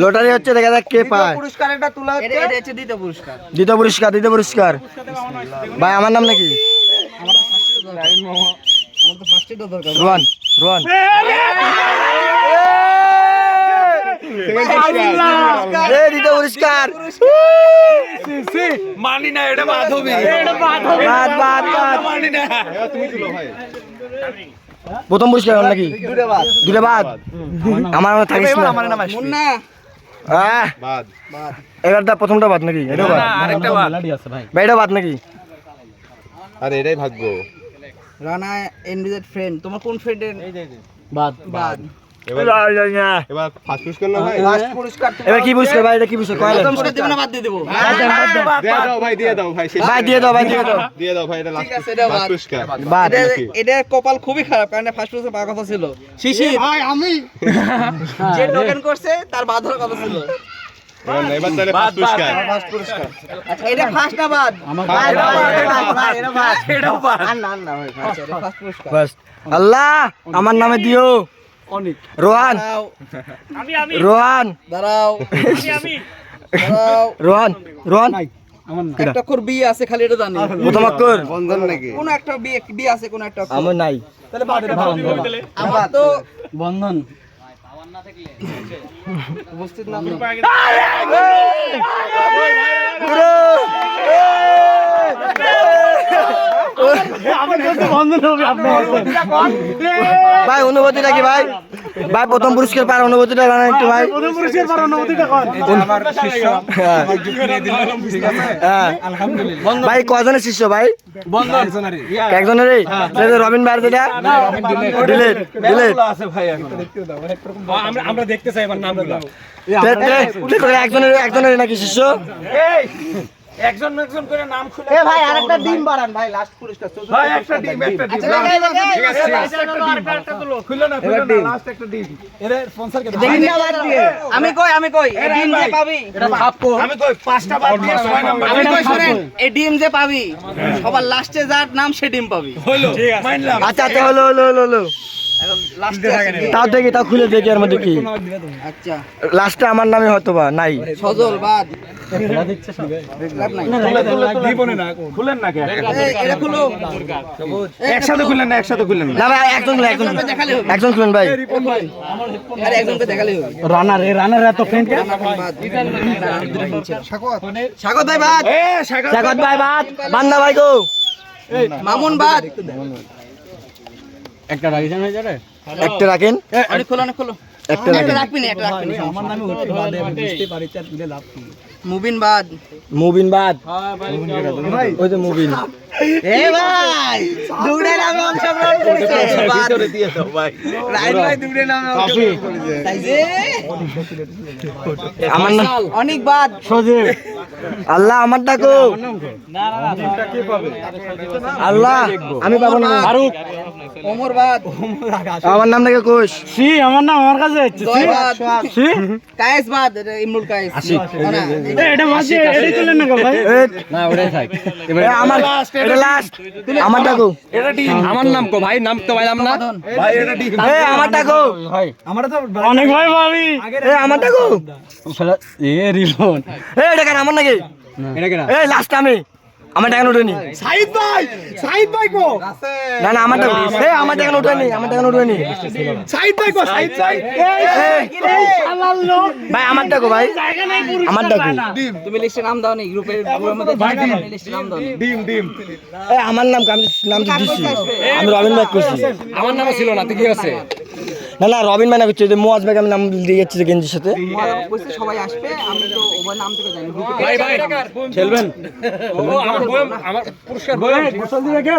Lottery হচ্ছে, দেখা যাক কে পায়। পুরস্কারটা তোলা হচ্ছে, এটা হচ্ছে দ্বিতীয় পুরস্কার। দ্বিতীয় পুরস্কার, দ্বিতীয় পুরস্কার। ভাই আমার নাম নাকি? আমার তো ফার্স্ট এড দরকার। রোহান, রোহান। দ্বিতীয় পুরস্কার। মানি না, এটা বাধবি। বাদ বাদ বাদ। মানি না। প্রথম পুরস্কার নাকি? দুটো বাদ। আমার নামে থাকিস না। মুন্না বাদ। এবারটা প্রথমটা বাদ নাকি? এটা বাদ। আরেকটা বাদ। ভাই এটা বাদ নাকি? আরে এটাই ভাগ্য। রানা এনভিজেড ফ্রেন্ড, তোমার কোন ফ্রেন্ডের বাদ। বাদ? এবার ফার্স্ট পুরস্কার না ভাই? ফার্স্ট পুরস্কার এবার কি পুরস্কার ভাই? এটা কি পুরস্কার? কয়লা? প্রথম পুরস্কার দেব না, বাদ দিয়ে দেব। দিয়ে দাও ভাই, দিয়ে দাও ভাই। ভাই দিয়ে দাও, ভাই দিয়ে দাও। দিয়ে দাও ভাই, এটা ঠিক আছে, এটা বাদ। পুরস্কার। বাদ। এটা কপাল খুবই খারাপ, কারণ ফার্স্ট পুরস্কার পাওয়ার কথা ছিল শিশির ভাই। আমি যে টোকেন করছে তার বাদ হওয়ার কথা ছিল। এবার তাহলে ফার্স্ট পুরস্কার। আচ্ছা, এটা ফার্স্ট না বাদ? এটাও বাদ। আচ্ছা, এটা ফার্স্ট পুরস্কার। বাস। আল্লাহ আমার নামে দিও। রোহান, রোহান, দাঁড়াও দাঁড়াও। রোহান, রোহান। একটা অক্ষর বি আছে, খালি এটা জানি। প্রথম অক্ষর বন্ধন নাকি? কোন একটা বি আছে, কোন একটা অক্ষর। আমার নাই। আমার তো বন্ধন। উপস্থিত না। ভাই অনুভূতিটা কি ভাই? ভাই প্রথম পুরস্কার পাওয়ার অনুভূতিটা জানেন একটু ভাই? প্রথম পুরস্কার পাওয়ার অনুভূতিটা কোন? আমার শিষ্য আমার যুক্তি নিয়ে দিল পুরস্কার। আলহামদুলিল্লাহ। ভাই কজনের শিষ্য ভাই? বন্ধনেরই। একজনেরই? তাহলে রবিন ভাই যেটা? ডিলেট, ডিলেট আছে ভাই এখন। আমরা দেখতে চাই আমার নাম দাও। একজনের নাকি শিষ্য? একজন একজন করে নাম খুলে। এ ভাই আরেকটা ডিম বাড়ান ভাই, লাস্ট পুরস্কার। ভাই একটা ডিম, একটা ডিম। আচ্ছা, ঠিক আছে, আরেকটা তুলো। খুলে না, খুলে না, লাস্ট একটা ডিম। এর স্পন্সর কে? ডিমটা বাদ দিয়ে। আমি কই এই ডিম যে পাবি, এটা ভাব কো। আমি কই পাঁচটা বাদ দিয়ে 6 নাম্বার। আমি কই শুনেন, এই ডিম যে পাবি সবার লাস্টে যার নাম সে ডিম পাবি। হলো, মানলাম। আচ্ছা আচ্ছা, হলো হলো হলো হলো। এখন লাস্টে আছে ডিম। তাও দেখি, তাও খুলে দেখি এর মধ্যে কি। আচ্ছা, লাস্টে আমার নামে হয়তো বা নাই। সজল বাদ। লাভ নাই। জীবনে না খুলেন না কে? এই, এটা খুলো। একসাথে খুলেন না, একসাথে খুলেন না। না ভাই একজন খুলেন, একজন খুলেন। দেখালে হবে। একজন খুলেন ভাই। আরে একজনকে দেখালেই হবে। রানার, এই রানার এত ফ্রেন্ড কে? স্বাগত ভাই বাদ। এ সাগর জাগত ভাই বাদ। বান্দা ভাই গো। মামুন বাদ। একটা রাখেন। অনেক খোলো, অনেক খোলো। একটা একটা রাখেন। রাখবি না, একটা রাখবি না। আমার নামে বুঝতে পারি তার দিলে লাভ কি। মুবিন বাদ। মুবিন বাদ। ওই যে মুবিন। এ ভাই দুড়ে নামে অংশগ্রহণ করেছে। ভিতরে দিয়ে দাও ভাই। রাইট ভাই দুড়ে নামে অংশগ্রহণ করেছে। তাই যে আমার নাম অনেক বাদ। সজীব। আল্লাহ আমার ডাকো। আল্লাহ আমি পাবো না। ফারুক। ওমর বাদ। আমার নাম থেকে কোষ। আমার নাম আমার কাছে জয় বাদ। কায়েস বাদ। এটা ইমরুল কায়েস। না, এটা মাঝে এটাই তুলেন না ভাই। না ওটাই থাক। আমার এটা লাস্ট। আমার ডাকো। এটা ডিম। আমার নাম কো ভাই, নাম তো পাইলাম না ভাই এটা ডিম। আমার ডাকো। অনেক ভাই ভাবি আমার ডাকো। রিলন এটা কেন আমার নাকি? লাস্ট আমি। আমার টাকা উঠেনি। সাইদ ভাই কো না না আমার টাকা, আমার টাকা উঠেনি, আমার টাকা উঠেনি। সাইদ ভাই কো সাইদ ভাই আমার টাকা ভাই, আমার টাকা। তুমি লিস্টে নাম দাও নি, গ্রুপের মধ্যে লিস্টে নাম দাও নি। ডিম। আমার নাম আমি নাম তো দিচ্ছি, আমি রবিন ভাই করছি। আমার নামও ছিল না, তো কি আছে? না না রবিন ভাই না করছে, মোয়াজ ভাই আমি নাম দিয়ে যাচ্ছি গেঞ্জির সাথে। কইছে সবাই আসবে, আমি তো ওভার নাম থেকে জানি। ভাই খেলবেন? আমার পুরস্কার